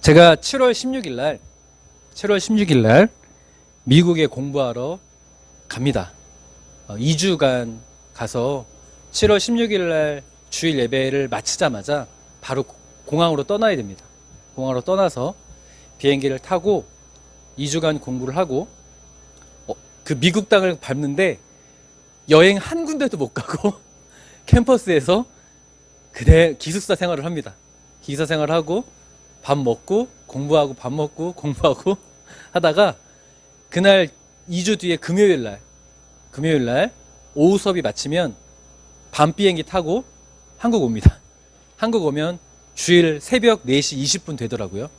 제가 7월 16일 날 미국에 공부하러 갑니다. 2주간 가서 7월 16일 날 주일 예배를 마치자마자 바로 공항으로 떠나야 됩니다. 공항으로 떠나서 비행기를 타고 2주간 공부를 하고 그 미국 땅을 밟는데 여행 한 군데도 못 가고 캠퍼스에서 그대 기숙사 생활을 합니다. 기숙사 생활을 하고 밥 먹고 공부하고 밥 먹고 공부하고 하다가 그날 2주 뒤에 금요일 날 오후 수업이 마치면 밤 비행기 타고 한국 옵니다. 한국 오면 주일 새벽 4시 20분 되더라고요.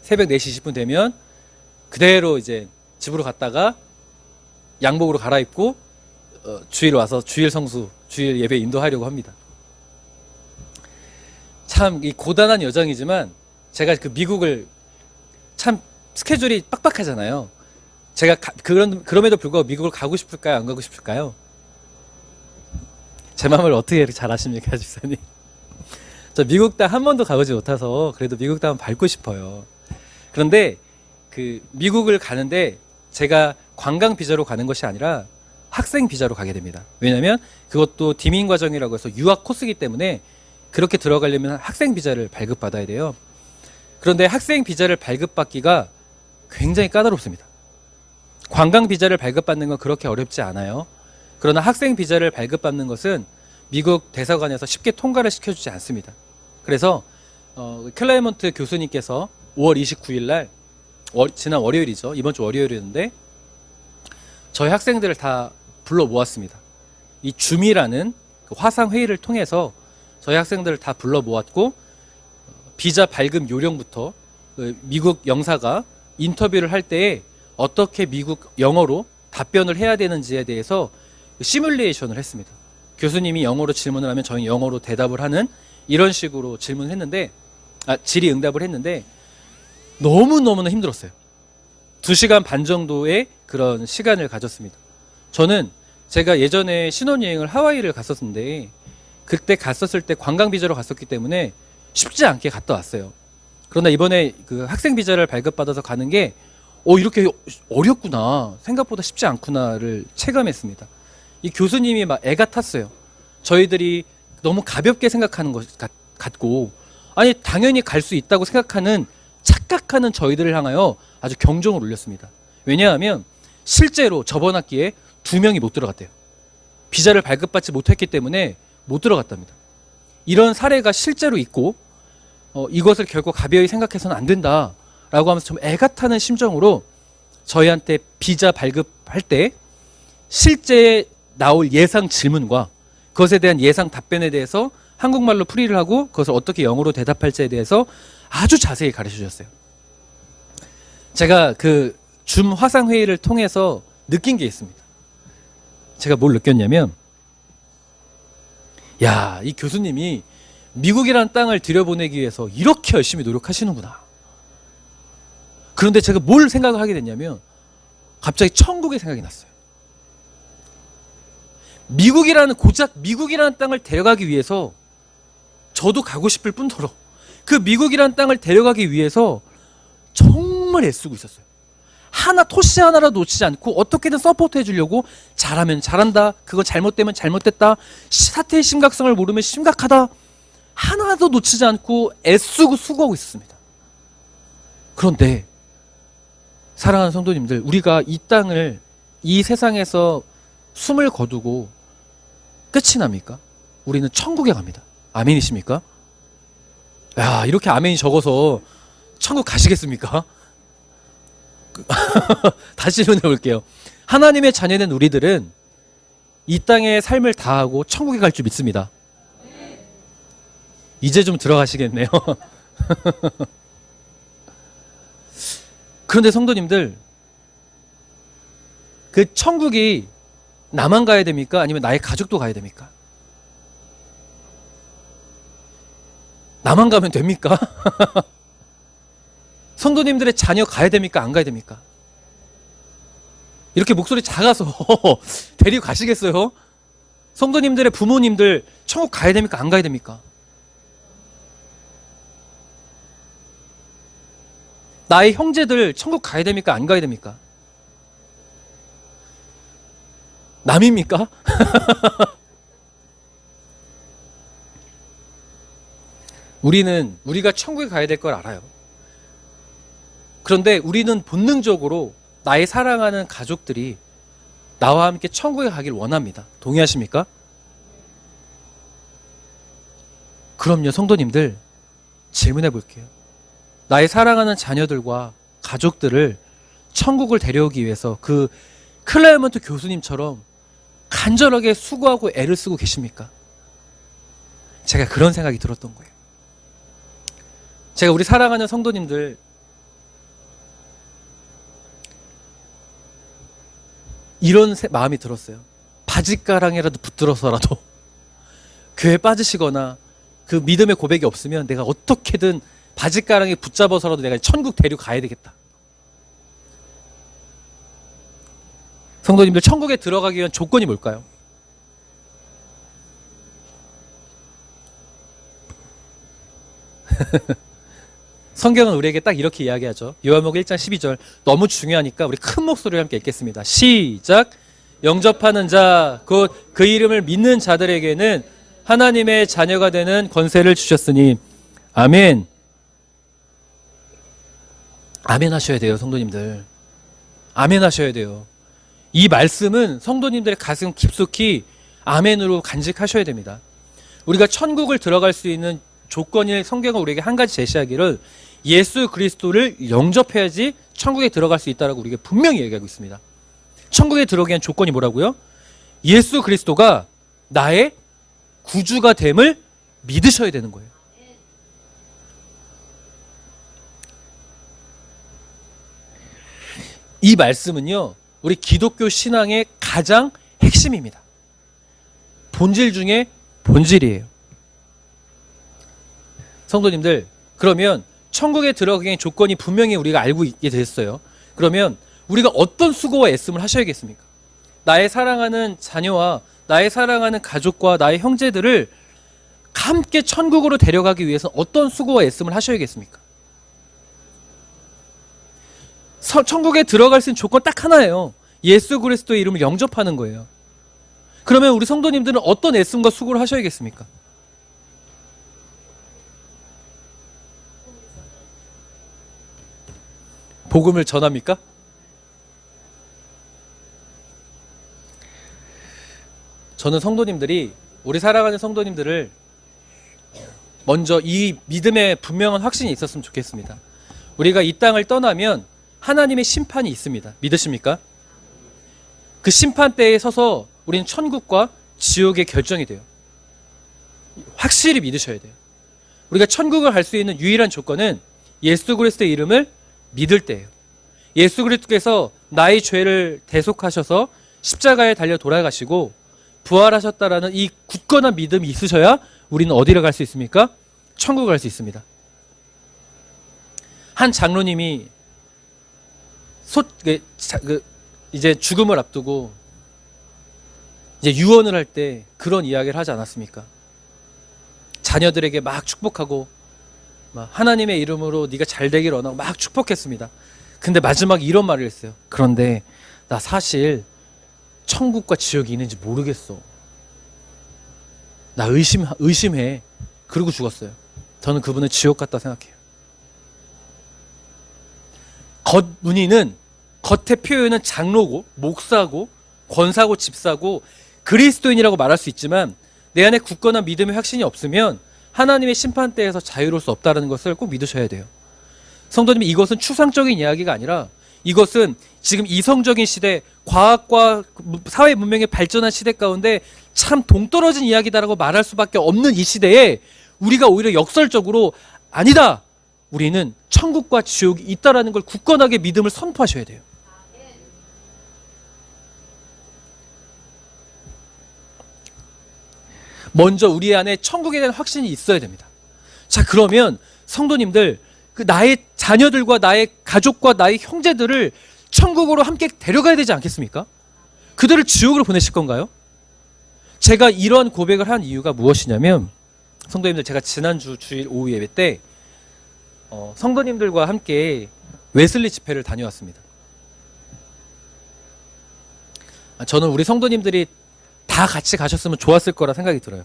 새벽 4시 20분 되면 그대로 이제 집으로 갔다가 양복으로 갈아입고 주일 와서 주일 성수, 주일 예배 인도하려고 합니다. 참 이 고단한 여정이지만 제가 그 미국을 참 스케줄이 빡빡하잖아요. 제가 그럼에도 불구하고 미국을 가고 싶을까요? 안 가고 싶을까요? 제 마음을 어떻게 이렇게 잘 아십니까, 집사님? 저 미국 땅 한 번도 가보지 못해서 그래도 미국 땅은 밟고 싶어요. 그런데 그 미국을 가는데 제가 관광 비자로 가는 것이 아니라 학생 비자로 가게 됩니다. 왜냐하면 그것도 디민 과정이라고 해서 유학 코스이기 때문에 그렇게 들어가려면 학생 비자를 발급받아야 돼요. 그런데 학생 비자를 발급받기가 굉장히 까다롭습니다. 관광 비자를 발급받는 건 그렇게 어렵지 않아요. 그러나 학생 비자를 발급받는 것은 미국 대사관에서 쉽게 통과를 시켜주지 않습니다. 그래서 클라이먼트 교수님께서 5월 29일 날 지난 월요일이죠. 이번 주 월요일이었는데 저희 학생들을 다 불러 모았습니다. 이 줌이라는 그 화상 회의를 통해서 저희 학생들을 다 불러 모았고 비자 발급 요령부터 미국 영사가 인터뷰를 할 때에 어떻게 미국 영어로 답변을 해야 되는지에 대해서 시뮬레이션을 했습니다. 교수님이 영어로 질문을 하면 저희는 영어로 대답을 하는 이런 식으로 질문을 했는데 질의응답을 했는데 너무너무나 힘들었어요. 2시간 반 정도의 그런 시간을 가졌습니다. 저는 제가 예전에 신혼여행을 하와이를 갔었는데 그때 갔었을 때 관광 비자로 갔었기 때문에 쉽지 않게 갔다 왔어요. 그러나 이번에 그 학생 비자를 발급받아서 가는 게 이렇게 어렵구나, 생각보다 쉽지 않구나를 체감했습니다. 이 교수님이 막 애가 탔어요. 저희들이 너무 가볍게 생각하는 것 같고 아니 당연히 갈 수 있다고 착각하는 저희들을 향하여 아주 경종을 울렸습니다. 왜냐하면 실제로 저번 학기에 2명이 못 들어갔대요. 비자를 발급받지 못했기 때문에 못 들어갔답니다. 이런 사례가 실제로 있고 이것을 결코 가벼이 생각해서는 안 된다라고 하면서 좀 애가 타는 심정으로 저희한테 비자 발급할 때 실제 나올 예상 질문과 그것에 대한 예상 답변에 대해서 한국말로 풀이를 하고 그것을 어떻게 영어로 대답할지에 대해서 아주 자세히 가르쳐 주셨어요. 제가 그 줌 화상 회의를 통해서 느낀 게 있습니다. 제가 뭘 느꼈냐면 이 교수님이 미국이라는 땅을 들여보내기 위해서 이렇게 열심히 노력하시는구나. 그런데 제가 뭘 생각을 하게 됐냐면 갑자기 천국의 생각이 났어요. 고작 미국이라는 땅을 데려가기 위해서 저도 가고 싶을 뿐더러 그 미국이라는 땅을 데려가기 위해서 정말 애쓰고 있었어요. 토시 하나라도 놓치지 않고 어떻게든 서포트 해주려고 잘하면 잘한다, 그거 잘못되면 잘못됐다, 사태의 심각성을 모르면 심각하다, 하나도 놓치지 않고 애쓰고 수고하고 있었습니다. 그런데 사랑하는 성도님들, 우리가 이 세상에서 숨을 거두고 끝이 납니까? 우리는 천국에 갑니다. 아멘이십니까? 이렇게 아멘이 적어서 천국 가시겠습니까? 다시 질문해 볼게요. 하나님의 자녀된 우리들은 이 땅의 삶을 다하고 천국에 갈 줄 믿습니다. 이제 좀 들어가시겠네요. 그런데 성도님들, 그 천국이 나만 가야 됩니까? 아니면 나의 가족도 가야 됩니까? 나만 가면 됩니까? 성도님들의 자녀 가야 됩니까? 안 가야 됩니까? 이렇게 목소리 작아서 데리고 가시겠어요? 성도님들의 부모님들 천국 가야 됩니까? 안 가야 됩니까? 나의 형제들 천국 가야 됩니까? 안 가야 됩니까? 남입니까? 우리가 천국에 가야 될 걸 알아요. 그런데 우리는 본능적으로 나의 사랑하는 가족들이 나와 함께 천국에 가길 원합니다. 동의하십니까? 그럼요, 성도님들, 질문해 볼게요. 나의 사랑하는 자녀들과 가족들을 천국을 데려오기 위해서 그 클레멘트 교수님처럼 간절하게 수고하고 애를 쓰고 계십니까? 제가 그런 생각이 들었던 거예요. 제가 우리 사랑하는 성도님들, 이런 마음이 들었어요. 바짓가랑이라도 붙들어서라도 교회 빠지시거나 그 믿음의 고백이 없으면 내가 어떻게든 바짓가랑이 붙잡아서라도 내가 천국 데려가야 되겠다. 성도님들, 천국에 들어가기 위한 조건이 뭘까요? 성경은 우리에게 딱 이렇게 이야기하죠. 요한복음 1장 12절. 너무 중요하니까 우리 큰 목소리로 함께 읽겠습니다. 시작. 영접하는 자, 곧 그 이름을 믿는 자들에게는 하나님의 자녀가 되는 권세를 주셨으니. 아멘. 아멘 하셔야 돼요, 성도님들. 아멘 하셔야 돼요. 이 말씀은 성도님들의 가슴 깊숙이 아멘으로 간직하셔야 됩니다. 우리가 천국을 들어갈 수 있는 조건이 성경은 우리에게 한 가지 제시하기를 예수 그리스도를 영접해야지 천국에 들어갈 수 있다라고 우리에게 분명히 얘기하고 있습니다. 천국에 들어가기 위한 조건이 뭐라고요? 예수 그리스도가 나의 구주가 됨을 믿으셔야 되는 거예요. 이 말씀은요, 우리 기독교 신앙의 가장 핵심입니다. 본질 중에 본질이에요. 성도님들, 그러면 천국에 들어가기의 조건이 분명히 우리가 알고 있게 됐어요. 그러면 우리가 어떤 수고와 애씀을 하셔야겠습니까? 나의 사랑하는 자녀와 나의 사랑하는 가족과 나의 형제들을 함께 천국으로 데려가기 위해서 어떤 수고와 애씀을 하셔야겠습니까? 천국에 들어갈 수 있는 조건 딱 하나예요. 예수 그리스도의 이름을 영접하는 거예요. 그러면 우리 성도님들은 어떤 애씀과 수고를 하셔야겠습니까? 복음을 전합니까? 저는 성도님들이, 우리 살아가는 성도님들을 먼저 이 믿음에 분명한 확신이 있었으면 좋겠습니다. 우리가 이 땅을 떠나면 하나님의 심판이 있습니다. 믿으십니까? 그 심판대에 서서 우리는 천국과 지옥의 결정이 돼요. 확실히 믿으셔야 돼요. 우리가 천국을 갈 수 있는 유일한 조건은 예수 그리스도의 이름을 믿을 때예요. 예수 그리스도께서 나의 죄를 대속하셔서 십자가에 달려 돌아가시고 부활하셨다라는 이 굳건한 믿음이 있으셔야 우리는 어디로 갈 수 있습니까? 천국을 갈 수 있습니다. 한 장로님이 이제 죽음을 앞두고 이제 유언을 할 때 그런 이야기를 하지 않았습니까? 자녀들에게 막 축복하고 막 하나님의 이름으로 네가 잘 되길 원하고 막 축복했습니다. 근데 마지막에 이런 말을 했어요. 그런데 나 사실 천국과 지옥이 있는지 모르겠어. 나 의심해. 그러고 죽었어요. 저는 그분은 지옥 같다 생각해요. 겉무늬는, 겉의 표현은 장로고 목사고 권사고 집사고 그리스도인이라고 말할 수 있지만 내 안에 굳건한 믿음의 확신이 없으면 하나님의 심판대에서 자유로울 수 없다는 것을 꼭 믿으셔야 돼요. 성도님, 이것은 추상적인 이야기가 아니라 이것은 지금 이성적인 시대, 과학과 사회 문명의 발전한 시대 가운데 참 동떨어진 이야기다라고 말할 수밖에 없는 이 시대에 우리가 오히려 역설적으로 아니다, 우리는 천국과 지옥이 있다라는 걸 굳건하게 믿음을 선포하셔야 돼요. 먼저 우리 안에 천국에 대한 확신이 있어야 됩니다. 자, 그러면 성도님들, 그 나의 자녀들과 나의 가족과 나의 형제들을 천국으로 함께 데려가야 되지 않겠습니까? 그들을 지옥으로 보내실 건가요? 제가 이런 고백을 한 이유가 무엇이냐면, 성도님들, 제가 지난주 주일 오후 예배 때 성도님들과 함께 웨슬리 집회를 다녀왔습니다. 저는 우리 성도님들이 다 같이 가셨으면 좋았을 거라 생각이 들어요.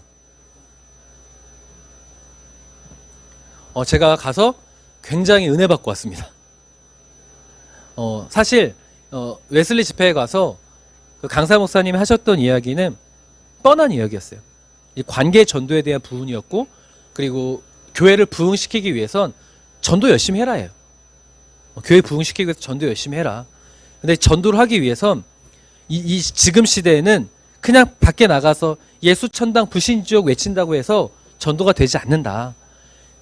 제가 가서 굉장히 은혜 받고 왔습니다. 사실 웨슬리 집회에 가서 그 강사 목사님이 하셨던 이야기는 뻔한 이야기였어요. 이 관계 전도에 대한 부분이었고, 그리고 교회를 부흥시키기 위해선 전도 열심히 해라예요. 교회 부흥시키기 위해서 전도 열심히 해라. 근데 전도를 하기 위해선 이 지금 시대에는 그냥 밖에 나가서 예수 천당 불신지옥 외친다고 해서 전도가 되지 않는다.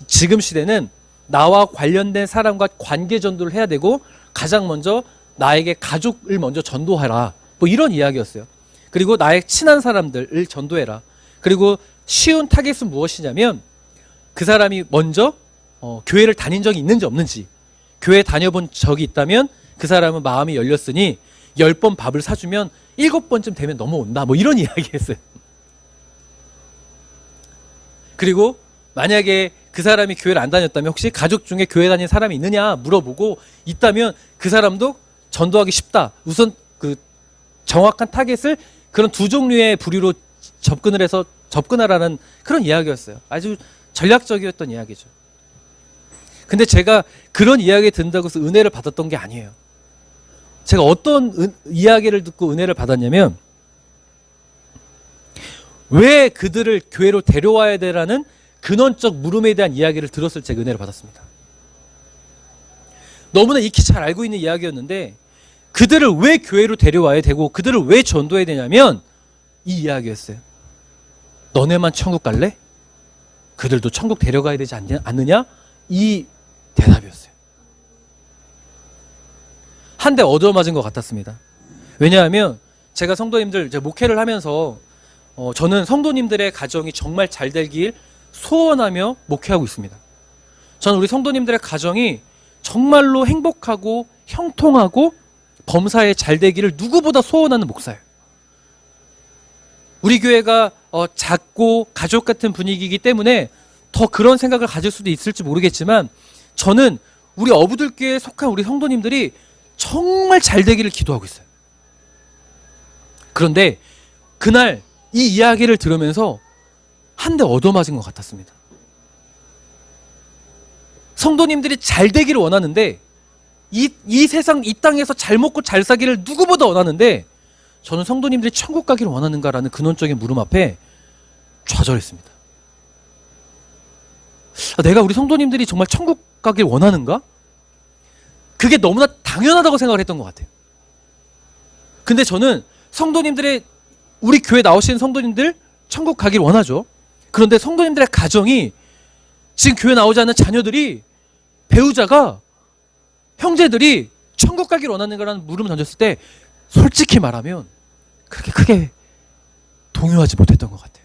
지금 시대는 나와 관련된 사람과 관계 전도를 해야 되고, 가장 먼저 나에게 가족을 먼저 전도하라. 뭐 이런 이야기였어요. 그리고 나의 친한 사람들을 전도해라. 그리고 쉬운 타겟은 무엇이냐면, 그 사람이 먼저 교회를 다닌 적이 있는지 없는지, 교회 다녀본 적이 있다면 그 사람은 마음이 열렸으니 10번 밥을 사주면 7번쯤 되면 넘어온다. 뭐 이런 이야기했어요. 그리고 만약에 그 사람이 교회를 안 다녔다면 혹시 가족 중에 교회 다니는 사람이 있느냐 물어보고, 있다면 그 사람도 전도하기 쉽다. 우선 그 정확한 타겟을 그런 두 종류의 부류로 접근을 해서 접근하라는 그런 이야기였어요. 아주 전략적이었던 이야기죠. 근데 제가 그런 이야기 듣는다고 해서 은혜를 받았던 게 아니에요. 제가 어떤 이야기를 듣고 은혜를 받았냐면, 왜 그들을 교회로 데려와야 되라는 근원적 물음에 대한 이야기를 들었을 때 은혜를 받았습니다. 너무나 익히 잘 알고 있는 이야기였는데, 그들을 왜 교회로 데려와야 되고 그들을 왜 전도해야 되냐면 이 이야기였어요. 너네만 천국 갈래? 그들도 천국 데려가야 되지 않느냐? 이 대답이었어요. 한 대 얻어맞은 것 같았습니다. 왜냐하면 제가 성도님들 목회를 하면서 저는 성도님들의 가정이 정말 잘 되길 소원하며 목회하고 있습니다. 저는 우리 성도님들의 가정이 정말로 행복하고 형통하고 범사에 잘 되기를 누구보다 소원하는 목사예요. 우리 교회가 작고 가족 같은 분위기이기 때문에 더 그런 생각을 가질 수도 있을지 모르겠지만, 저는 우리 어부들교회에 속한 우리 성도님들이 정말 잘 되기를 기도하고 있어요. 그런데 그날 이 이야기를 들으면서 한 대 얻어맞은 것 같았습니다. 성도님들이 잘 되기를 원하는데, 이 세상 이 땅에서 잘 먹고 잘 사기를 누구보다 원하는데, 저는 성도님들이 천국 가기를 원하는가라는 근원적인 물음 앞에 좌절했습니다. 내가 우리 성도님들이 정말 천국 가길 원하는가? 그게 너무나 당연하다고 생각을 했던 것 같아요. 근데 저는 성도님들의, 우리 교회 나오시는 성도님들 천국 가길 원하죠. 그런데 성도님들의 가정이, 지금 교회 나오지 않는 자녀들이, 배우자가, 형제들이 천국 가길 원하는가라는 물음을 던졌을 때 솔직히 말하면 그렇게 크게 동요하지 못했던 것 같아요.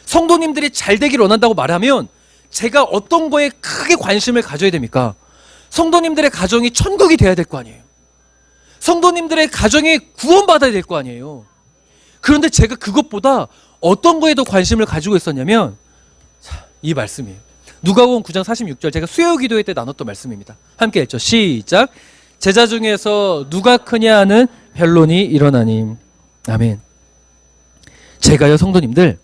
성도님들이 잘 되길 원한다고 말하면 제가 어떤 거에 크게 관심을 가져야 됩니까? 성도님들의 가정이 천국이 돼야 될 거 아니에요. 성도님들의 가정이 구원받아야 될 거 아니에요. 그런데 제가 그것보다 어떤 거에도 관심을 가지고 있었냐면 이 말씀이에요. 누가복음 9장 46절, 제가 수요 기도회 때 나눴던 말씀입니다. 함께 읽죠. 시작. 제자 중에서 누가 크냐 하는 변론이 일어나니. 아멘. 제가요, 성도님들,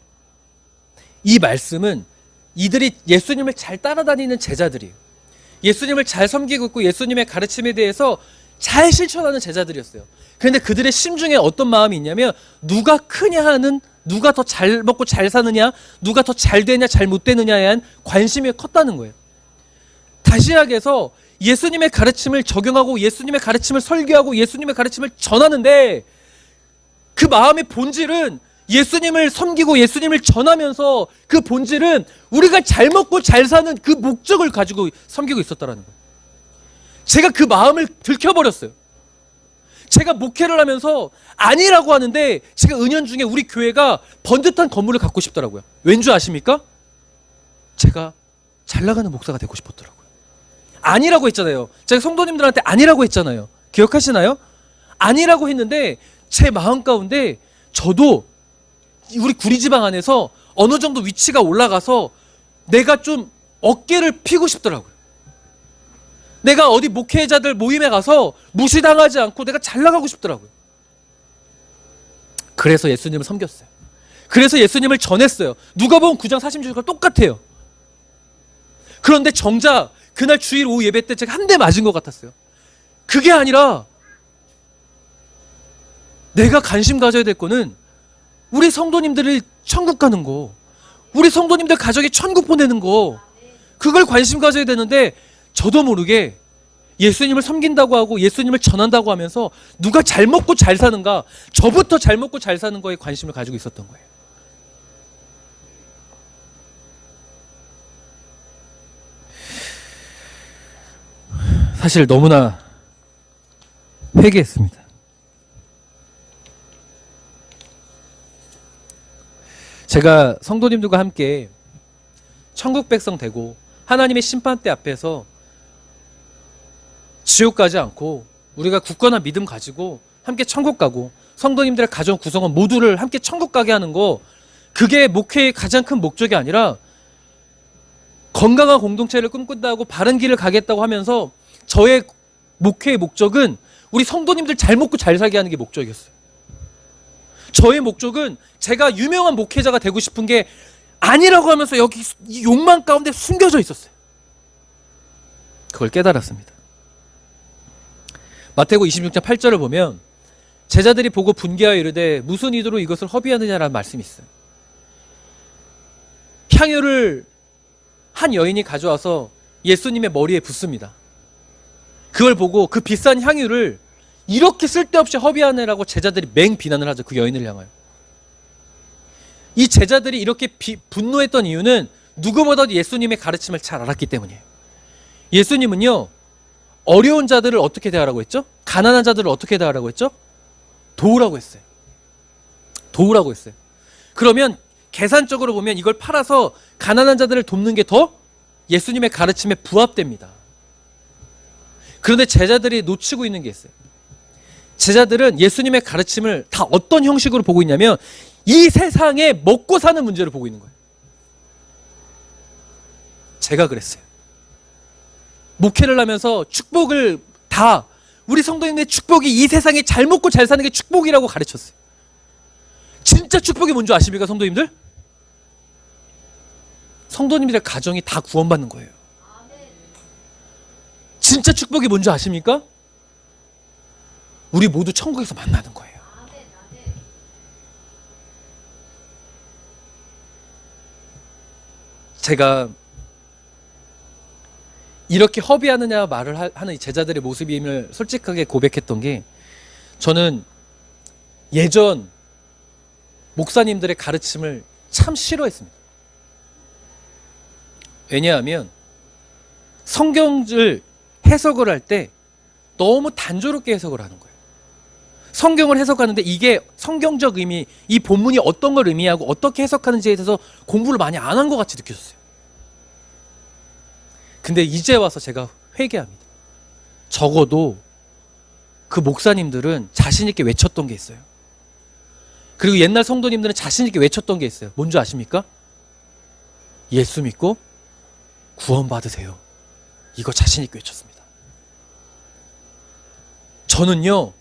이 말씀은 이들이 예수님을 잘 따라다니는 제자들이에요. 예수님을 잘 섬기고 있고 예수님의 가르침에 대해서 잘 실천하는 제자들이었어요. 그런데 그들의 심중에 어떤 마음이 있냐면, 누가 크냐 하는, 누가 더 잘 먹고 잘 사느냐, 누가 더 잘 되냐 잘 못 되느냐에 대한 관심이 컸다는 거예요. 다시 이야기해서 예수님의 가르침을 적용하고 예수님의 가르침을 설교하고 예수님의 가르침을 전하는데, 그 마음의 본질은 예수님을 섬기고 예수님을 전하면서 그 본질은 우리가 잘 먹고 잘 사는 그 목적을 가지고 섬기고 있었다라는 거예요. 제가 그 마음을 들켜버렸어요. 제가 목회를 하면서 아니라고 하는데, 제가 은연중에 우리 교회가 번듯한 건물을 갖고 싶더라고요. 왠 줄 아십니까? 제가 잘 나가는 목사가 되고 싶었더라고요. 아니라고 했잖아요. 제가 성도님들한테 아니라고 했잖아요. 기억하시나요? 아니라고 했는데 제 마음 가운데 저도 우리 구리지방 안에서 어느 정도 위치가 올라가서 내가 좀 어깨를 피고 싶더라고요. 내가 어디 목회자들 모임에 가서 무시당하지 않고 내가 잘 나가고 싶더라고요. 그래서 예수님을 섬겼어요. 그래서 예수님을 전했어요. 누가복음 9장 46절과 똑같아요. 그런데 정작 그날 주일 오후 예배 때 제가 한 대 맞은 것 같았어요. 그게 아니라 내가 관심 가져야 될 거는 우리 성도님들이 천국 가는 거, 우리 성도님들 가족이 천국 보내는 거, 그걸 관심 가져야 되는데 저도 모르게 예수님을 섬긴다고 하고 예수님을 전한다고 하면서 누가 잘 먹고 잘 사는가, 저부터 잘 먹고 잘 사는 거에 관심을 가지고 있었던 거예요. 사실 너무나 회개했습니다. 제가 성도님들과 함께 천국 백성 되고 하나님의 심판대 앞에서 지옥 가지 않고 우리가 굳건한 믿음 가지고 함께 천국 가고 성도님들의 가정 구성원 모두를 함께 천국 가게 하는 거, 그게 목회의 가장 큰 목적이 아니라 건강한 공동체를 꿈꾼다고 바른 길을 가겠다고 하면서 저의 목회의 목적은 우리 성도님들 잘 먹고 잘 살게 하는 게 목적이었어요. 저의 목적은 제가 유명한 목회자가 되고 싶은 게 아니라고 하면서 여기 이 욕망 가운데 숨겨져 있었어요. 그걸 깨달았습니다. 마태복음 26장 8절을 보면 제자들이 보고 분개하여 이르되 무슨 의도로 이것을 허비하느냐라는 말씀이 있어요. 향유를 한 여인이 가져와서 예수님의 머리에 붓습니다. 그걸 보고 그 비싼 향유를 이렇게 쓸데없이 허비하느라고 제자들이 맹 비난을 하죠. 그 여인을 향하여. 이 제자들이 이렇게 분노했던 이유는 누구보다도 예수님의 가르침을 잘 알았기 때문이에요. 예수님은요, 어려운 자들을 어떻게 대하라고 했죠? 가난한 자들을 어떻게 대하라고 했죠? 도우라고 했어요. 도우라고 했어요. 그러면 계산적으로 보면 이걸 팔아서 가난한 자들을 돕는 게 더 예수님의 가르침에 부합됩니다. 그런데 제자들이 놓치고 있는 게 있어요. 제자들은 예수님의 가르침을 다 어떤 형식으로 보고 있냐면 이 세상에 먹고 사는 문제를 보고 있는 거예요. 제가 그랬어요. 목회를 하면서 축복을 다, 우리 성도님의 축복이 이 세상에 잘 먹고 잘 사는 게 축복이라고 가르쳤어요. 진짜 축복이 뭔지 아십니까, 성도님들? 성도님들의 가정이 다 구원받는 거예요. 진짜 축복이 뭔지 아십니까? 우리 모두 천국에서 만나는 거예요. 제가 이렇게 허비하느냐 말을 하는 제자들의 모습임을 솔직하게 고백했던 게, 저는 예전 목사님들의 가르침을 참 싫어했습니다. 왜냐하면 성경을 해석을 할 때 너무 단조롭게 해석을 하는 거예요. 성경을 해석하는데 이게 성경적 의미, 이 본문이 어떤 걸 의미하고 어떻게 해석하는지에 대해서 공부를 많이 안 한 것 같이 느껴졌어요. 근데 이제 와서 제가 회개합니다. 적어도 그 목사님들은 자신 있게 외쳤던 게 있어요. 그리고 옛날 성도님들은 자신 있게 외쳤던 게 있어요. 뭔지 아십니까? 예수 믿고 구원 받으세요. 이거 자신 있게 외쳤습니다. 저는요,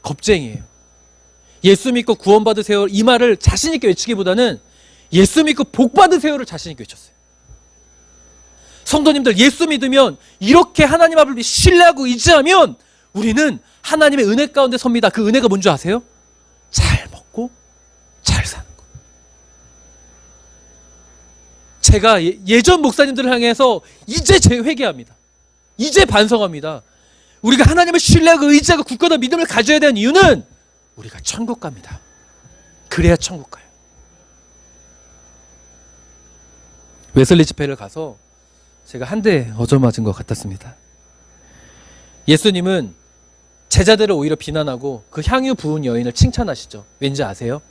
겁쟁이에요. 예수 믿고 구원 받으세요 이 말을 자신 있게 외치기보다는 예수 믿고 복 받으세요를 자신 있게 외쳤어요. 성도님들, 예수 믿으면, 이렇게 하나님 앞을 신뢰하고 의지하면 우리는 하나님의 은혜 가운데 섭니다. 그 은혜가 뭔지 아세요? 잘 먹고 잘 사는 거. 제가 예전 목사님들을 향해서 이제 회개합니다. 이제 반성합니다. 우리가 하나님을 신뢰하고 의지하고 굳건한 믿음을 가져야 되는 이유는 우리가 천국 갑니다. 그래야 천국 가요. 웨슬리 집회를 가서 제가 한 대 얻어맞은 것 같았습니다. 예수님은 제자들을 오히려 비난하고 그 향유 부은 여인을 칭찬하시죠. 왠지 아세요?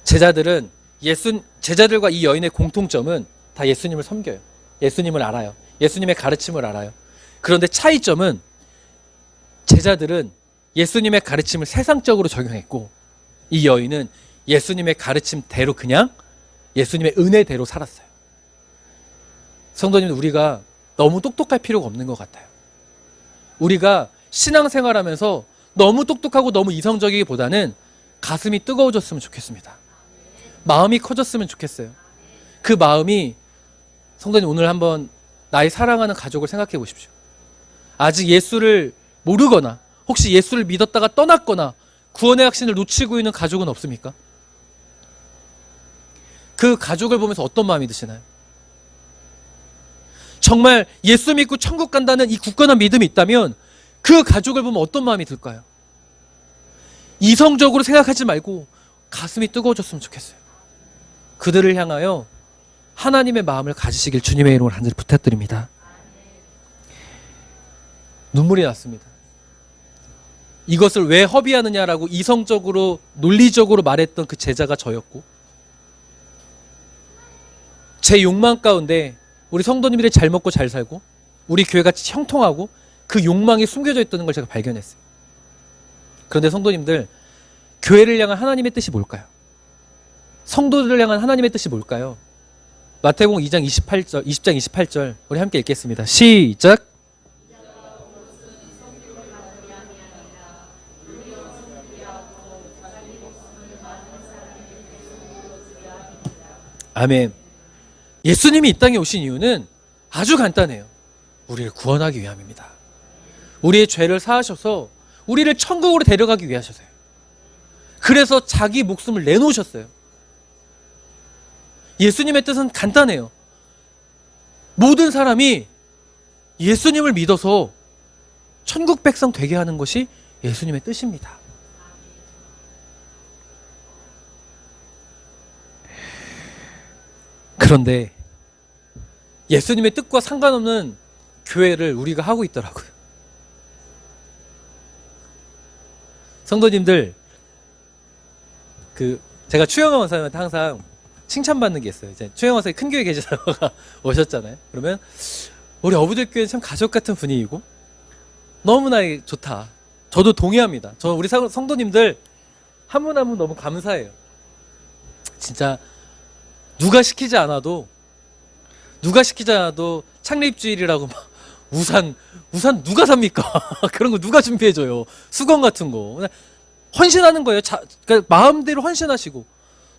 제자들과 이 여인의 공통점은 다 예수님을 섬겨요. 예수님을 알아요. 예수님의 가르침을 알아요. 그런데 차이점은 제자들은 예수님의 가르침을 세상적으로 적용했고 이 여인은 예수님의 가르침대로 그냥 예수님의 은혜대로 살았어요. 성도님들, 우리가 너무 똑똑할 필요가 없는 것 같아요. 우리가 신앙생활하면서 너무 똑똑하고 너무 이성적이기보다는 가슴이 뜨거워졌으면 좋겠습니다. 마음이 커졌으면 좋겠어요. 그 마음이, 성도님 오늘 한번 나의 사랑하는 가족을 생각해 보십시오. 아직 예수를 모르거나 혹시 예수를 믿었다가 떠났거나 구원의 확신을 놓치고 있는 가족은 없습니까? 그 가족을 보면서 어떤 마음이 드시나요? 정말 예수 믿고 천국 간다는 이 굳건한 믿음이 있다면 그 가족을 보면 어떤 마음이 들까요? 이성적으로 생각하지 말고 가슴이 뜨거워졌으면 좋겠어요. 그들을 향하여 하나님의 마음을 가지시길 주님의 이름으로 간절히 부탁드립니다. 눈물이 났습니다. 이것을 왜 허비하느냐라고 이성적으로 논리적으로 말했던 그 제자가 저였고, 제 욕망 가운데 우리 성도님들이 잘 먹고 잘 살고 우리 교회가 형통하고 그 욕망이 숨겨져 있다는 걸 제가 발견했어요. 그런데 성도님들, 교회를 향한 하나님의 뜻이 뭘까요? 성도들을 향한 하나님의 뜻이 뭘까요? 마태복음 2장 28절, 20장 28절 우리 함께 읽겠습니다. 시작. 아멘. 예수님이 이 땅에 오신 이유는 아주 간단해요. 우리를 구원하기 위함입니다. 우리의 죄를 사하셔서 우리를 천국으로 데려가기 위하셔서요. 그래서 자기 목숨을 내놓으셨어요. 예수님의 뜻은 간단해요. 모든 사람이 예수님을 믿어서 천국 백성 되게 하는 것이 예수님의 뜻입니다. 그런데 예수님의 뜻과 상관없는 교회를 우리가 하고 있더라고요. 성도님들, 제가 추영호 원사님한테 항상 칭찬받는 게 있어요. 이제 추영호 원사님 큰 교회 계시다가 오셨잖아요. 그러면 우리 어부들 교회는 참 가족 같은 분위기고 너무나 좋다. 저도 동의합니다. 저 우리 성도님들 한 분 한 분 너무 감사해요. 진짜 누가 시키지 않아도 창립주일이라고 막 우산 누가 삽니까? 그런 거 누가 준비해줘요? 수건 같은 거 헌신하는 거예요. 그러니까 마음대로 헌신하시고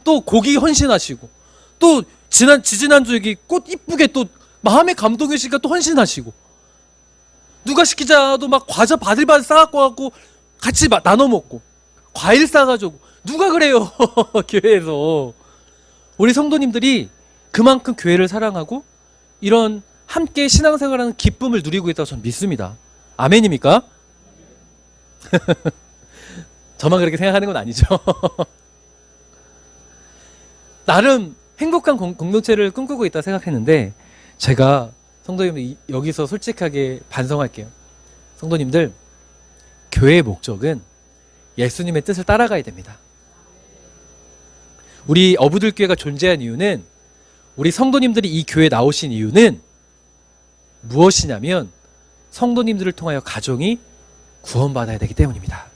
또 고기 헌신하시고 또 지지난주 여기 꽃 이쁘게 또 마음의 감동이시니까 또 헌신하시고, 누가 시키지 않아도 막 과자 바들바들 싸갖고 갖고 같이 나눠 먹고 과일 싸가지고 누가 그래요? 교회에서 우리 성도님들이 그만큼 교회를 사랑하고 이런 함께 신앙생활하는 기쁨을 누리고 있다고 저는 믿습니다. 아멘입니까? 저만 그렇게 생각하는 건 아니죠. 나름 행복한 공동체를 꿈꾸고 있다 생각했는데, 제가 성도님들 여기서 솔직하게 반성할게요. 성도님들, 교회의 목적은 예수님의 뜻을 따라가야 됩니다. 우리 어부들 교회가 존재한 이유는, 우리 성도님들이 이 교회에 나오신 이유는 무엇이냐면 성도님들을 통하여 가정이 구원받아야 되기 때문입니다.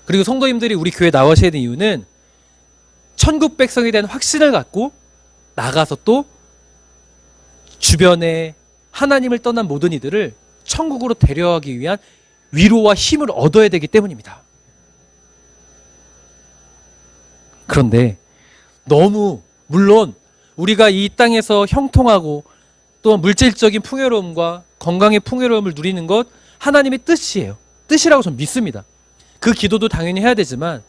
그리고 성도님들이 우리 교회에 나오셔야 되는 이유는 천국 백성에 대한 확신을 갖고 나가서 또 주변에 하나님을 떠난 모든 이들을 천국으로 데려가기 위한 위로와 힘을 얻어야 되기 때문입니다. 그런데 물론 우리가 이 땅에서 형통하고 또 물질적인 풍요로움과 건강의 풍요로움을 누리는 것 하나님의 뜻이에요. 뜻이라고 저는 믿습니다. 그 기도도 당연히 해야 되지만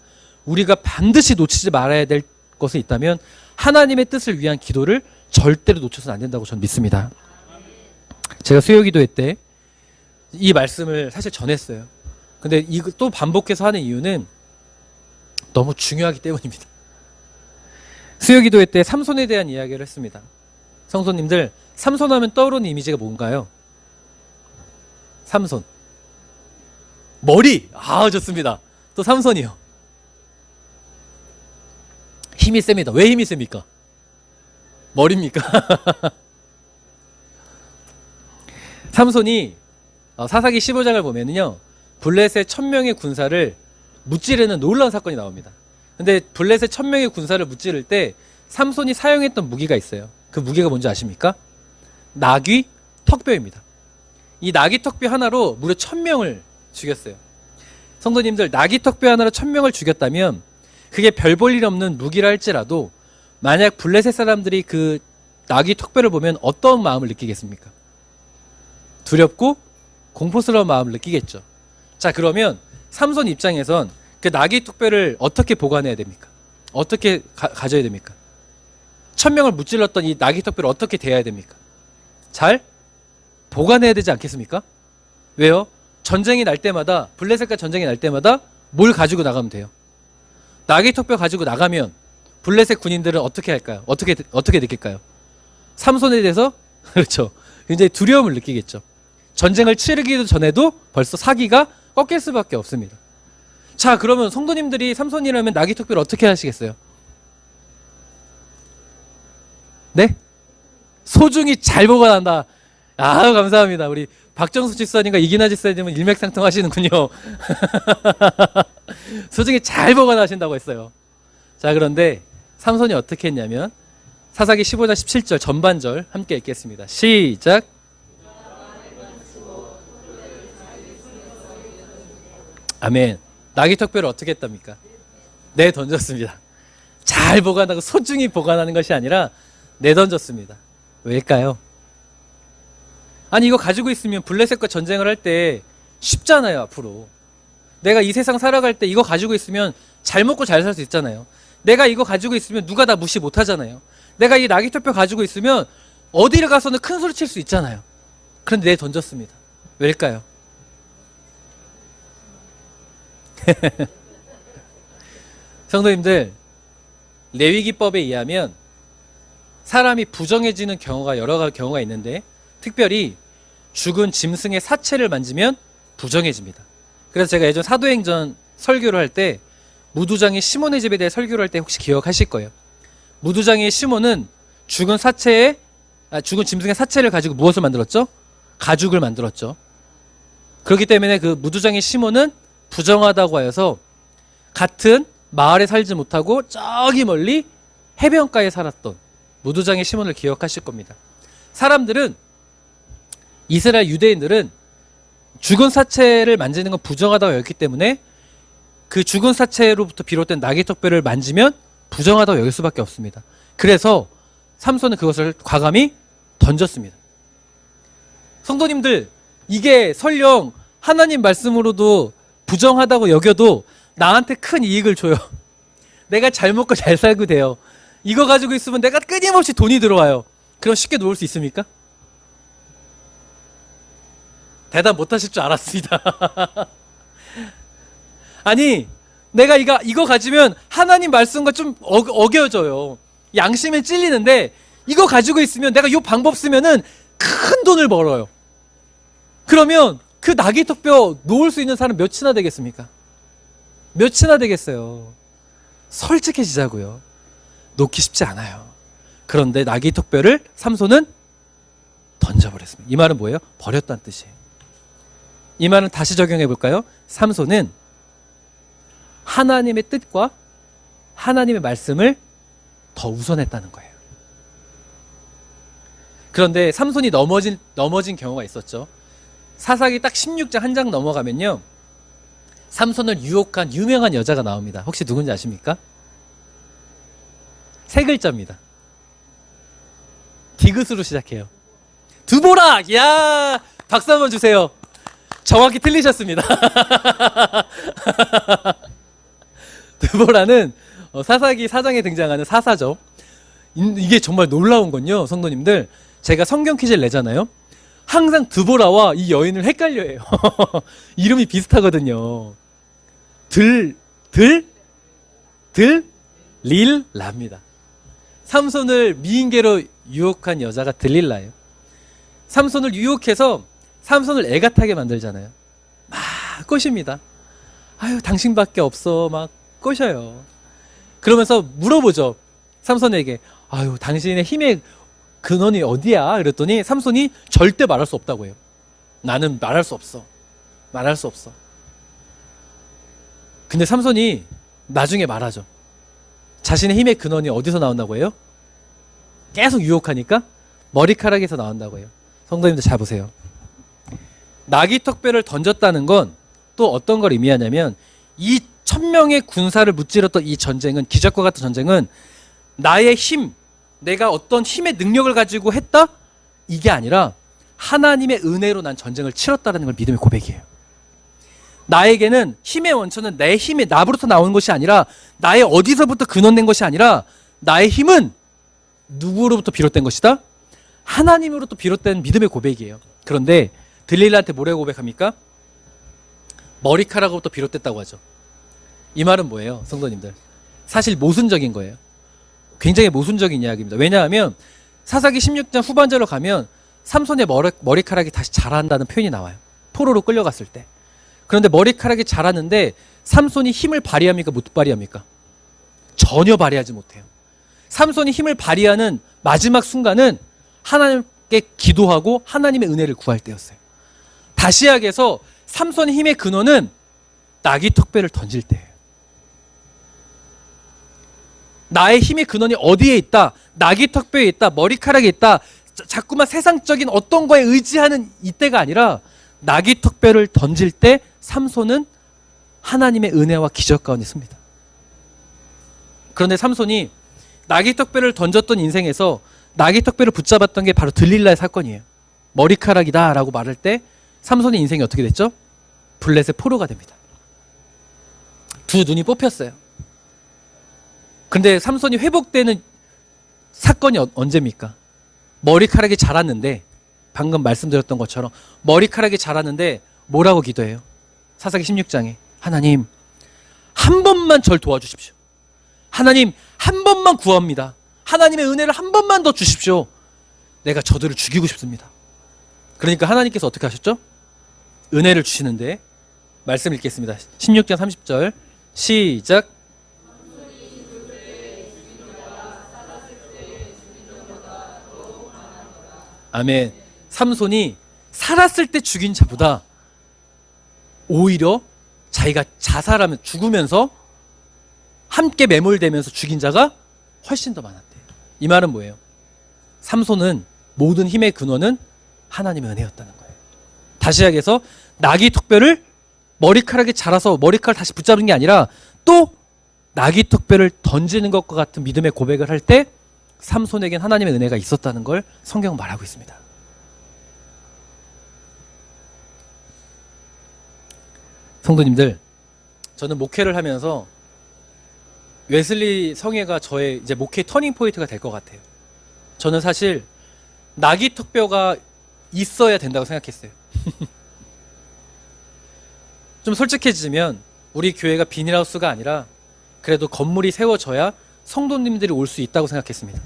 우리가 반드시 놓치지 말아야 될 것이 있다면 하나님의 뜻을 위한 기도를 절대로 놓쳐서는 안 된다고 저는 믿습니다. 제가 수요기도회 때 이 말씀을 사실 전했어요. 근데 이거 또 반복해서 하는 이유는 너무 중요하기 때문입니다. 수요기도회 때 삼손에 대한 이야기를 했습니다. 성도님들, 삼손 하면 떠오르는 이미지가 뭔가요? 삼손, 머리! 좋습니다. 또 삼손이요, 힘이 셉니다. 왜 힘이 셉니까? 머리입니까? 삼손이 사사기 15장을 보면은요, 블레셋 1000명의 군사를 무찌르는 놀라운 사건이 나옵니다. 근데 블레셋 1000명의 군사를 무찌를 때 삼손이 사용했던 무기가 있어요. 그 무기가 뭔지 아십니까? 나귀 턱뼈입니다. 이 나귀 턱뼈 하나로 무려 1000명을 죽였어요. 성도님들, 나귀 턱뼈 하나로 1000명을 죽였다면 그게 별 볼 일 없는 무기라 할지라도 만약 블레셋 사람들이 그 나귀 턱뼈를 보면 어떤 마음을 느끼겠습니까? 두렵고 공포스러운 마음을 느끼겠죠. 자, 그러면 삼손 입장에선 그 나귀 턱뼈를 어떻게 보관해야 됩니까? 어떻게 가져야 됩니까? 1000명을 무찔렀던 이 나귀 턱뼈를 어떻게 대해야 됩니까? 잘 보관해야 되지 않겠습니까? 왜요? 전쟁이 날 때마다, 블레셋과 전쟁이 날 때마다 뭘 가지고 나가면 돼요? 나귀 턱뼈 가지고 나가면 블레셋 군인들은 어떻게 할까요? 어떻게 느낄까요? 삼손에 대해서 그렇죠, 굉장히 두려움을 느끼겠죠. 전쟁을 치르기도 전에도 벌써 사기가 꺾일 수밖에 없습니다. 자, 그러면 성도님들이 삼손이라면 나귀 턱뼈를 어떻게 하시겠어요? 네? 소중히 잘 보관한다. 아, 감사합니다. 우리 박정수 집사님과 이기나 집사님은 일맥상통하시는군요. 소중히 잘 보관하신다고 했어요. 자, 그런데 삼손이 어떻게 했냐면 사사기 15장 17절 전반절 함께 읽겠습니다. 시작. 아멘. 나귀 턱뼈를 어떻게 했답니까? 내던졌습니다. 잘 보관하고 소중히 보관하는 것이 아니라 내던졌습니다. 왜일까요? 아니, 이거 가지고 있으면 블레셋과 전쟁을 할 때 쉽잖아요. 앞으로 내가 이 세상 살아갈 때 이거 가지고 있으면 잘 먹고 잘 살 수 있잖아요. 내가 이거 가지고 있으면 누가 다 무시 못 하잖아요. 내가 이 나귀 턱뼈 가지고 있으면 어디를 가서는 큰 소리 칠 수 있잖아요. 그런데 내던졌습니다. 왜일까요? 성도님들, 레위기법에 의하면 사람이 부정해지는 경우가 여러 경우가 있는데 특별히 죽은 짐승의 사체를 만지면 부정해집니다. 그래서 제가 예전 사도행전 설교를 할 때 무두장의 시몬의 집에 대해 설교를 할 때 혹시 기억하실 거예요. 무두장의 시몬은 죽은 짐승의 사체를 가지고 무엇을 만들었죠? 가죽을 만들었죠. 그렇기 때문에 그 무두장의 시몬은 부정하다고 하여서 같은 마을에 살지 못하고 저기 멀리 해변가에 살았던 무두장의 시몬을 기억하실 겁니다. 사람들은, 이스라엘 유대인들은 죽은 사체를 만지는 건 부정하다고 여겼기 때문에 그 죽은 사체로부터 비롯된 나귀 턱뼈를 만지면 부정하다고 여길 수밖에 없습니다. 그래서 삼손은 그것을 과감히 던졌습니다. 성도님들, 이게 설령 하나님 말씀으로도 부정하다고 여겨도 나한테 큰 이익을 줘요. 내가 잘 먹고 잘 살고 돼요. 이거 가지고 있으면 내가 끊임없이 돈이 들어와요. 그럼 쉽게 놓을 수 있습니까? 대답 못 하실 줄 알았습니다. 아니, 내가 이거 가지면 하나님 말씀과 좀 어겨져요. 양심에 찔리는데 이거 가지고 있으면 내가 이 방법 쓰면은 큰 돈을 벌어요. 그러면 그 나귀 턱뼈 놓을 수 있는 사람 몇이나 되겠습니까? 몇이나 되겠어요. 솔직해지자고요. 놓기 쉽지 않아요. 그런데 나귀 턱뼈를 삼손은 던져버렸습니다. 이 말은 뭐예요? 버렸다는 뜻이에요. 이 말은 다시 적용해 볼까요? 삼손은 하나님의 뜻과 하나님의 말씀을 더 우선했다는 거예요. 그런데 삼손이 넘어진 경우가 있었죠. 사사기 딱 16장 한 장 넘어가면요, 삼손을 유혹한 유명한 여자가 나옵니다. 혹시 누군지 아십니까? 세 글자입니다. 디귿으로 시작해요. 드보라! 야, 박수 한번 주세요. 정확히 틀리셨습니다. 드보라는 사사기 4장에 등장하는 사사죠. 이게 정말 놀라운 건요, 성도님들, 제가 성경 퀴즈를 내잖아요. 항상 드보라와 이 여인을 헷갈려해요. 이름이 비슷하거든요. 들릴라입니다. 삼손을 미인계로 유혹한 여자가 들릴라예요. 삼손을 유혹해서 삼손을 애가 타게 만들잖아요. 막 꼬십니다. 아유, 당신밖에 없어. 막 꼬셔요. 그러면서 물어보죠. 삼손에게, 아유, 당신의 힘의 근원이 어디야? 그랬더니 삼손이 절대 말할 수 없다고 해요. 나는 말할 수 없어. 말할 수 없어. 근데 삼손이 나중에 말하죠. 자신의 힘의 근원이 어디서 나온다고 해요? 계속 유혹하니까 머리카락에서 나온다고 해요. 성도님들 잘 보세요. 나귀턱뼈를 던졌다는 건 또 어떤 걸 의미하냐면 이 1000명의 군사를 무찌렀던 이 전쟁은, 기적과 같은 전쟁은 나의 힘, 내가 어떤 힘의 능력을 가지고 했다? 이게 아니라 하나님의 은혜로 난 전쟁을 치렀다는 걸 믿음의 고백이에요. 나에게는 힘의 원천은 내 힘이 나부터 나오는 것이 아니라, 나의 어디서부터 근원된 것이 아니라, 나의 힘은 누구로부터 비롯된 것이다? 하나님으로부터 비롯된 믿음의 고백이에요. 그런데 들릴라한테 뭐라고 고백합니까? 머리카락으로부터 비롯됐다고 하죠. 이 말은 뭐예요, 성도님들? 사실 모순적인 거예요. 굉장히 모순적인 이야기입니다. 왜냐하면 사사기 16장 후반절로 가면 삼손의 머리카락이 다시 자란다는 표현이 나와요. 포로로 끌려갔을 때. 그런데 머리카락이 자랐는데 삼손이 힘을 발휘합니까? 못 발휘합니까? 전혀 발휘하지 못해요. 삼손이 힘을 발휘하는 마지막 순간은 하나님께 기도하고 하나님의 은혜를 구할 때였어요. 다시약에서 삼손의 힘의 근원은 나귀턱뼈를 던질 때예요. 나의 힘의 근원이 어디에 있다? 나귀턱뼈에 있다, 머리카락에 있다. 자꾸만 세상적인 어떤 거에 의지하는 이때가 아니라 나귀턱뼈를 던질 때 삼손은 하나님의 은혜와 기적 가운데 씁니다. 그런데 삼손이 나귀턱뼈를 던졌던 인생에서 나귀턱뼈를 붙잡았던 게 바로 들릴라의 사건이에요. 머리카락이다 라고 말할 때 삼손의 인생이 어떻게 됐죠? 블레셋 포로가 됩니다. 두 눈이 뽑혔어요. 근데 삼손이 회복되는 사건이 언제입니까? 머리카락이 자랐는데, 방금 말씀드렸던 것처럼 머리카락이 자랐는데 뭐라고 기도해요? 사사기 16장에 하나님 한 번만 절 도와주십시오. 하나님 한 번만 구합니다. 하나님의 은혜를 한 번만 더 주십시오. 내가 저들을 죽이고 싶습니다. 그러니까 하나님께서 어떻게 하셨죠? 은혜를 주시는데, 말씀 읽겠습니다. 16장 30절 시작. 아멘. 삼손이 살았을 때 죽인 자보다 오히려 자기가 자살하면, 죽으면서 함께 매몰되면서 죽인 자가 훨씬 더 많았대요. 이 말은 뭐예요? 삼손은 모든 힘의 근원은 하나님의 은혜였다는 거예요. 다시약에서 나귀턱뼈를 머리카락이 자라서 머리카락을 다시 붙잡는 게 아니라 또 나귀턱뼈를 던지는 것과 같은 믿음의 고백을 할 때 삼손에겐 하나님의 은혜가 있었다는 걸 성경은 말하고 있습니다. 성도님들, 저는 목회를 하면서 웨슬리 성회가 저의 이제 목회 터닝 포인트가 될 것 같아요. 저는 사실 나귀턱뼈가 있어야 된다고 생각했어요. 좀 솔직해지면 우리 교회가 비닐하우스가 아니라 그래도 건물이 세워져야 성도님들이 올 수 있다고 생각했습니다.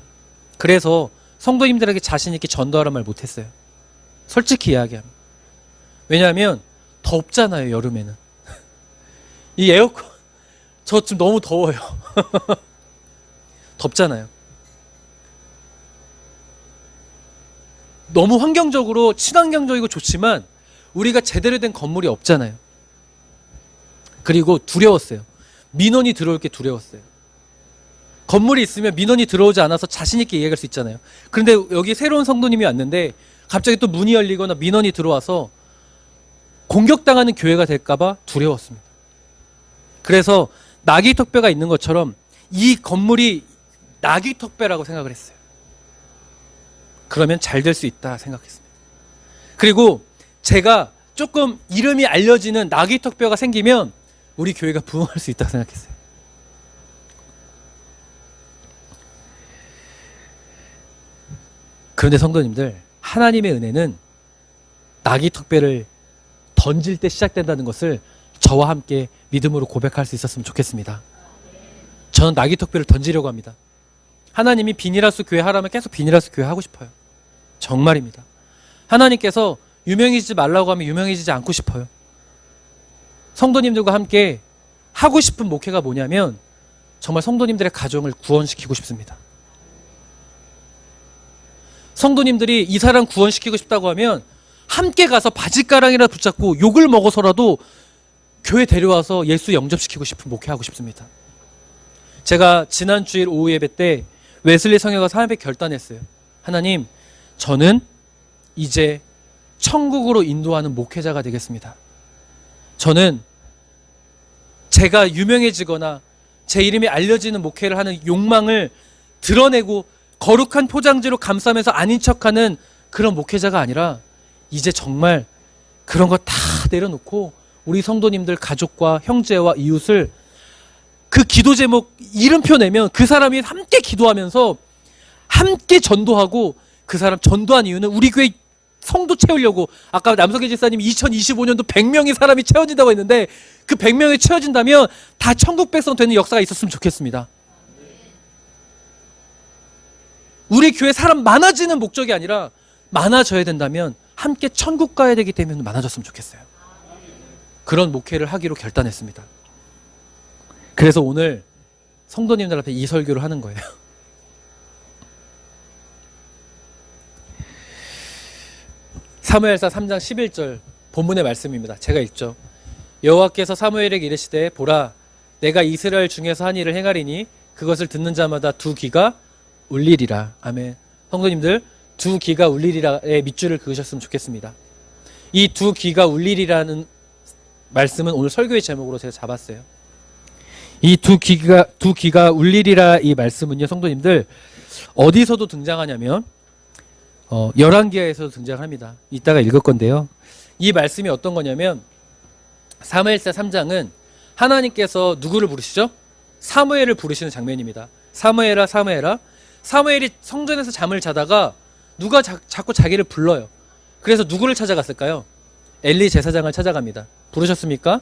그래서 성도님들에게 자신 있게 전도하란 말 못했어요. 솔직히 이야기하면. 왜냐하면 덥잖아요, 여름에는. 이 에어컨, 저 지금 너무 더워요. 덥잖아요. 너무 환경적으로 친환경적이고 좋지만 우리가 제대로 된 건물이 없잖아요. 그리고 두려웠어요. 민원이 들어올 게 두려웠어요. 건물이 있으면 민원이 들어오지 않아서 자신 있게 이야기할 수 있잖아요. 그런데 여기 새로운 성도님이 왔는데 갑자기 또 문이 열리거나 민원이 들어와서 공격당하는 교회가 될까봐 두려웠습니다. 그래서 나귀턱뼈가 있는 것처럼 이 건물이 나귀턱뼈라고 생각을 했어요. 그러면 잘 될 수 있다 생각했습니다. 그리고 제가 조금 이름이 알려지는 나귀턱뼈가 생기면 우리 교회가 부흥할 수 있다고 생각했어요. 그런데 성도님들, 하나님의 은혜는 나귀턱뼈를 던질 때 시작된다는 것을 저와 함께 믿음으로 고백할 수 있었으면 좋겠습니다. 저는 나귀턱뼈를 던지려고 합니다. 하나님이 비닐하우스 교회 하라면 계속 비닐하우스 교회 하고 싶어요. 정말입니다. 하나님께서 유명해지지 말라고 하면 유명해지지 않고 싶어요. 성도님들과 함께 하고 싶은 목회가 뭐냐면 정말 성도님들의 가정을 구원시키고 싶습니다. 성도님들이 이 사람 구원시키고 싶다고 하면 함께 가서 바짓가랑이라도 붙잡고 욕을 먹어서라도 교회 데려와서 예수 영접시키고 싶은 목회하고 싶습니다. 제가 지난 주일 오후 예배 때 웨슬리 성회가 사역에 결단했어요. 하나님, 저는 이제 천국으로 인도하는 목회자가 되겠습니다. 저는 제가 유명해지거나 제 이름이 알려지는 목회를 하는 욕망을 드러내고 거룩한 포장지로 감싸면서 아닌 척하는 그런 목회자가 아니라 이제 정말 그런 거 다 내려놓고 우리 성도님들 가족과 형제와 이웃을 그 기도 제목 이름표 내면 그 사람이 함께 기도하면서 함께 전도하고, 그 사람 전도한 이유는 우리 교회 성도 채우려고. 아까 남석희 집사님이 2025년도 100명의 사람이 채워진다고 했는데 그 100명이 채워진다면 다 천국 백성 되는 역사가 있었으면 좋겠습니다. 우리 교회 사람 많아지는 목적이 아니라 많아져야 된다면 함께 천국 가야 되기 때문에 많아졌으면 좋겠어요. 그런 목회를 하기로 결단했습니다. 그래서 오늘 성도님들 앞에 이 설교를 하는 거예요. 사무엘상 3장 11절 본문의 말씀입니다. 제가 읽죠. 여호와께서 사무엘에게 이르시되 보라, 내가 이스라엘 중에서 한 일을 행하리니 그것을 듣는 자마다 두 귀가 울리리라. 아멘. 성도님들, 두 귀가 울리리라의 밑줄을 그으셨으면 좋겠습니다. 이 두 귀가 울리리라는 말씀은 오늘 설교의 제목으로 제가 잡았어요. 이 두 귀가 울리리라 이 말씀은요, 성도님들 어디서도 등장하냐면 열왕기하에서도 등장합니다. 이따가 읽을 건데요. 이 말씀이 어떤 거냐면 사무엘상 3장은 하나님께서 누구를 부르시죠? 사무엘을 부르시는 장면입니다. 사무엘아 사무엘아. 사무엘이 성전에서 잠을 자다가 누가 자꾸 자기를 불러요. 그래서 누구를 찾아갔을까요? 엘리 제사장을 찾아갑니다. 부르셨습니까?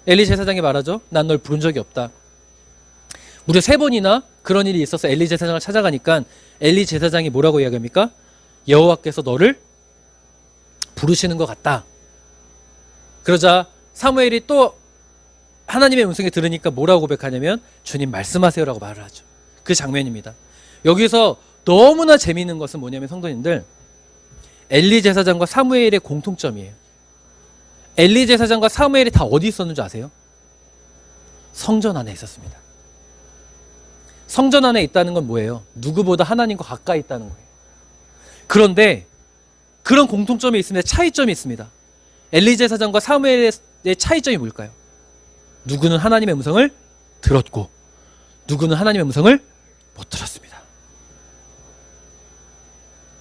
엘리 제사장이 말하죠. 난 널 부른 적이 없다. 무려 3번이나 그런 일이 있어서 엘리 제사장을 찾아가니까 엘리 제사장이 뭐라고 이야기합니까? 여호와께서 너를 부르시는 것 같다. 그러자 사무엘이 또 하나님의 음성을 들으니까 뭐라고 고백하냐면 주님 말씀하세요라고 말을 하죠. 그 장면입니다. 여기서 너무나 재미있는 것은 뭐냐면 성도님들, 엘리 제사장과 사무엘의 공통점이에요. 엘리 제사장과 사무엘이 다 어디 있었는지 아세요? 성전 안에 있었습니다. 성전 안에 있다는 건 뭐예요? 누구보다 하나님과 가까이 있다는 거예요. 그런데 그런 공통점이 있습니다. 차이점이 있습니다. 엘리 제사장과 사무엘의 차이점이 뭘까요? 누구는 하나님의 음성을 들었고 누구는 하나님의 음성을 못 들었습니다.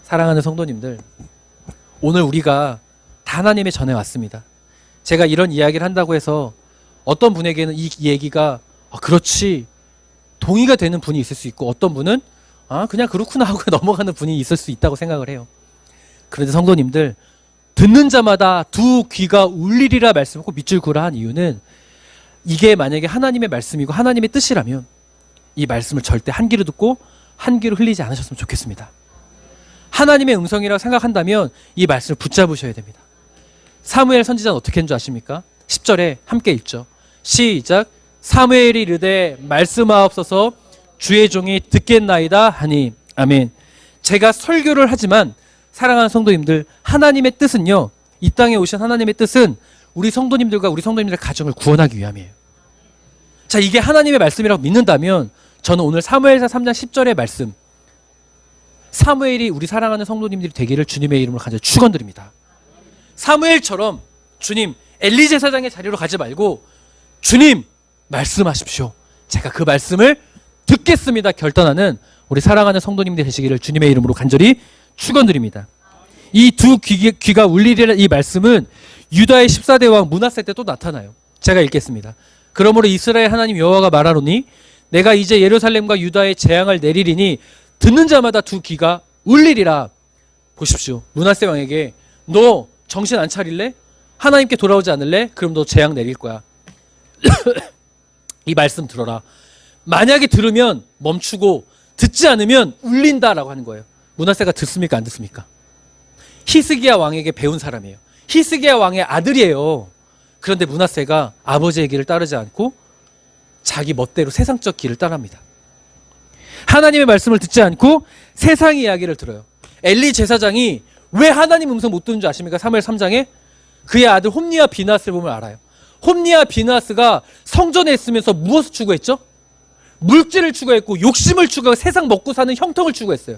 사랑하는 성도님들, 오늘 우리가 다 하나님의 전에 왔습니다. 제가 이런 이야기를 한다고 해서 어떤 분에게는 이 얘기가 그렇지 동의가 되는 분이 있을 수 있고, 어떤 분은 그냥 그렇구나 하고 넘어가는 분이 있을 수 있다고 생각을 해요. 그런데 성도님들, 듣는 자마다 두 귀가 울리리라 말씀을 꼭 밑줄 그으라 한 이유는, 이게 만약에 하나님의 말씀이고 하나님의 뜻이라면 이 말씀을 절대 한 귀로 듣고 한 귀로 흘리지 않으셨으면 좋겠습니다. 하나님의 음성이라고 생각한다면 이 말씀을 붙잡으셔야 됩니다. 사무엘 선지자는 어떻게 했는 줄 아십니까? 10절에 함께 읽죠. 시작. 사무엘이 이르되 말씀하옵소서 주의 종이 듣겠나이다 하니. 아멘. 제가 설교를 하지만 사랑하는 성도님들, 하나님의 뜻은요, 이 땅에 오신 하나님의 뜻은 우리 성도님들과 우리 성도님들의 가정을 구원하기 위함이에요. 자, 이게 하나님의 말씀이라고 믿는다면 저는 오늘 사무엘상 3장 10절의 말씀, 사무엘이 우리 사랑하는 성도님들이 되기를 주님의 이름으로 간절히 축원드립니다. 사무엘처럼 주님 엘리 제사장의 자리로 가지 말고 주님 말씀하십시오, 제가 그 말씀을 듣겠습니다 결단하는 우리 사랑하는 성도님들 되시기를 주님의 이름으로 간절히 축원드립니다. 이 두 귀가 울리리라 이 말씀은 유다의 14대 왕 므낫세 때 또 나타나요. 제가 읽겠습니다. 그러므로 이스라엘 하나님 여호와가 말하노니 내가 이제 예루살렘과 유다에 재앙을 내리리니 듣는 자마다 두 귀가 울리리라. 보십시오. 므낫세 왕에게 너 정신 안 차릴래? 하나님께 돌아오지 않을래? 그럼 너 재앙 내릴 거야. 이 말씀 들어라. 만약에 들으면 멈추고 듣지 않으면 울린다라고 하는 거예요. 므낫세가 듣습니까? 안 듣습니까? 히스기야 왕에게 배운 사람이에요. 히스기야 왕의 아들이에요. 그런데 므낫세가 아버지의 길을 따르지 않고 자기 멋대로 세상적 길을 따릅니다. 하나님의 말씀을 듣지 않고 세상 이야기를 들어요. 엘리 제사장이 왜 하나님 음성 못 듣는 줄 아십니까? 사무엘 3장에 그의 아들 홈니와 비나스를 보면 알아요. 홈니와 비나스가 성전에 있으면서 무엇을 추구했죠? 물질을 추구했고 욕심을 추구하고 세상 먹고 사는 형통을 추구했어요.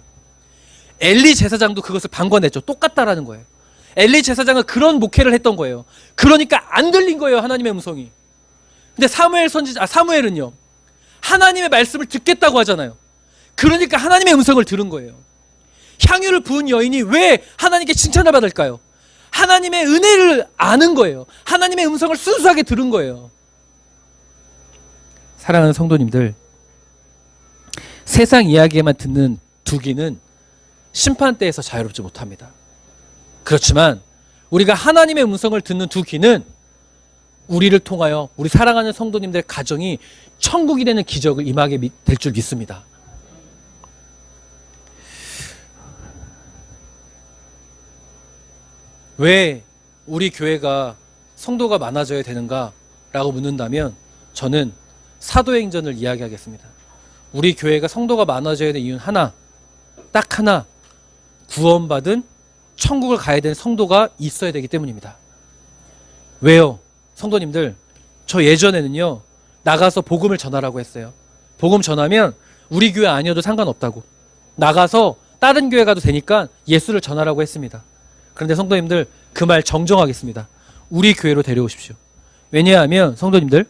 엘리 제사장도 그것을 방관했죠. 똑같다라는 거예요. 엘리 제사장은 그런 목회를 했던 거예요. 그러니까 안 들린 거예요, 하나님의 음성이. 근데 사무엘은요, 하나님의 말씀을 듣겠다고 하잖아요. 그러니까 하나님의 음성을 들은 거예요. 향유를 부은 여인이 왜 하나님께 칭찬을 받을까요? 하나님의 은혜를 아는 거예요. 하나님의 음성을 순수하게 들은 거예요. 사랑하는 성도님들, 세상 이야기에만 듣는 두기는 심판대에서 자유롭지 못합니다. 그렇지만 우리가 하나님의 음성을 듣는 두 귀는 우리를 통하여 우리 사랑하는 성도님들의 가정이 천국이 되는 기적을 임하게 될 줄 믿습니다. 왜 우리 교회가 성도가 많아져야 되는가 라고 묻는다면 저는 사도행전을 이야기하겠습니다. 우리 교회가 성도가 많아져야 되는 이유는 딱 하나, 구원받은 천국을 가야 되는 성도가 있어야 되기 때문입니다. 왜요? 성도님들, 저 예전에는요, 나가서 복음을 전하라고 했어요. 복음 전하면 우리 교회 아니어도 상관없다고, 나가서 다른 교회 가도 되니까 예수를 전하라고 했습니다. 그런데 성도님들, 그 말 정정하겠습니다. 우리 교회로 데려오십시오. 왜냐하면 성도님들,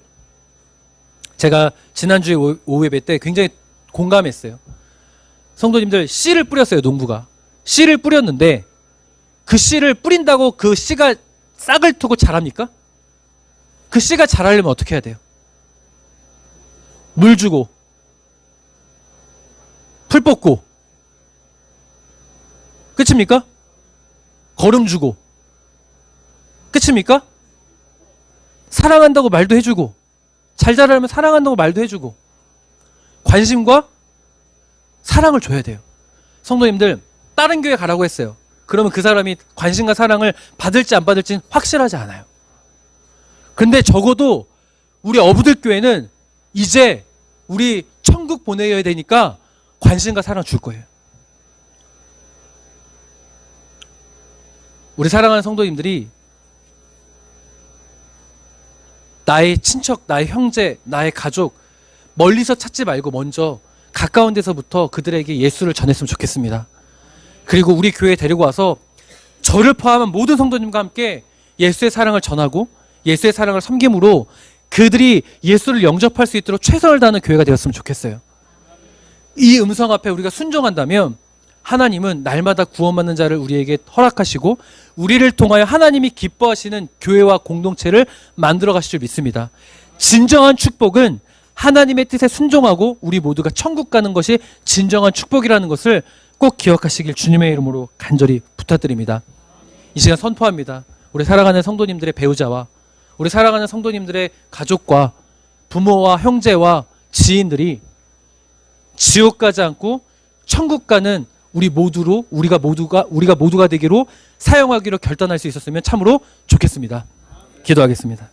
제가 지난주에 오후 예배 때 굉장히 공감했어요. 성도님들, 씨를 뿌렸어요. 농부가 씨를 뿌렸는데 그 씨를 뿌린다고 그 씨가 싹을 트고 자랍니까? 그 씨가 자라려면 어떻게 해야 돼요? 물 주고 풀 뽑고, 끝입니까? 거름 주고, 끝입니까? 사랑한다고 말도 해주고, 잘 자라려면 사랑한다고 말도 해주고, 관심과 사랑을 줘야 돼요. 성도님들, 다른 교회 가라고 했어요. 그러면 그 사람이 관심과 사랑을 받을지 안 받을지는 확실하지 않아요. 근데 적어도 우리 어부들 교회는 이제 우리 천국 보내야 되니까 관심과 사랑 줄 거예요. 우리 사랑하는 성도님들이 나의 친척, 나의 형제, 나의 가족 멀리서 찾지 말고 먼저 가까운 데서부터 그들에게 예수를 전했으면 좋겠습니다. 그리고 우리 교회에 데리고 와서 저를 포함한 모든 성도님과 함께 예수의 사랑을 전하고 예수의 사랑을 섬김으로 그들이 예수를 영접할 수 있도록 최선을 다하는 교회가 되었으면 좋겠어요. 이 음성 앞에 우리가 순종한다면 하나님은 날마다 구원받는 자를 우리에게 허락하시고 우리를 통하여 하나님이 기뻐하시는 교회와 공동체를 만들어 가실 줄 믿습니다. 진정한 축복은 하나님의 뜻에 순종하고 우리 모두가 천국 가는 것이 진정한 축복이라는 것을 꼭 기억하시길 주님의 이름으로 간절히 부탁드립니다. 이 시간 선포합니다. 우리 사랑하는 성도님들의 배우자와 우리 사랑하는 성도님들의 가족과 부모와 형제와 지인들이 지옥 가지 않고 천국 가는 우리가 모두가 되기로 사용하기로 결단할 수 있었으면 참으로 좋겠습니다. 기도하겠습니다.